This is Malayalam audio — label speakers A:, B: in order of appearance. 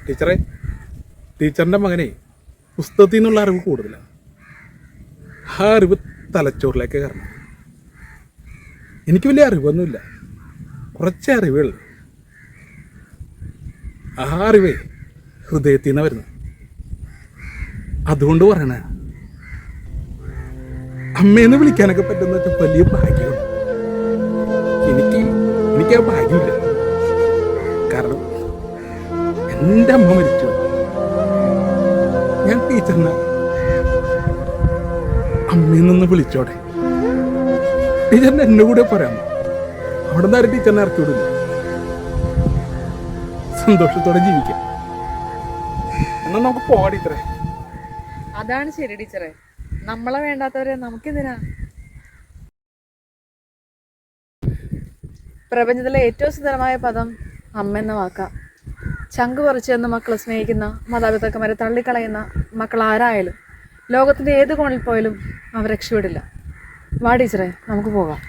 A: ടീച്ചറെ, ടീച്ചറിൻ്റെ മകനെ പുസ്തകത്തിൽ നിന്നുള്ള അറിവ് കൂടുതലാണ്. ആ അറിവ് തലച്ചോറിലേക്ക് കയറണം. എനിക്ക് വലിയ അറിവൊന്നുമില്ല, കുറച്ച് അറിവുകൾ. ആ അറിവേ ഹൃദയത്തിൽ നിന്ന് വരുന്നത്. അതുകൊണ്ട് പറയണേ, അമ്മയെന്ന് വിളിക്കാനൊക്കെ പറ്റുന്ന വെച്ചാൽ വലിയ ഭാഗ്യമാണ്. എനിക്ക് ആ ഭാഗ്യമില്ല. കാരണം എൻ്റെ അമ്മ മരിച്ചു. ഞാൻ ടീച്ചറിനെ അമ്മയിൽ നിന്ന് വിളിച്ചോടെ. ടീച്ചറിന് എന്നെ കൂടെ പറയാമോ? അവിടെ നിന്ന് ആരും ടീച്ചറിനെ ഇറക്കി വിടില്ല. സന്തോഷത്തോടെ ജീവിക്കാം. എന്നാൽ നമുക്ക് പോകാം ടീച്ചറെ.
B: അതാണ് ശരി ടീച്ചറെ. നമ്മളെ വേണ്ടാത്തവരെ നമുക്കെന്തിനാ? പ്രപഞ്ചത്തിലെ ഏറ്റവും സുന്ദരമായ പദം അമ്മ എന്ന വാക്കാ. ചങ്ക് പറിച്ചു എന്ന് മക്കളെ സ്നേഹിക്കുന്ന മാതാപിതാക്കന്മാരെ തള്ളിക്കളയുന്ന മക്കൾ ആരായാലും ലോകത്തിൻ്റെ ഏത് കോണിൽ പോയാലും അവർ രക്ഷപ്പെടില്ല. വാ ടീച്ചറെ, നമുക്ക് പോകാം.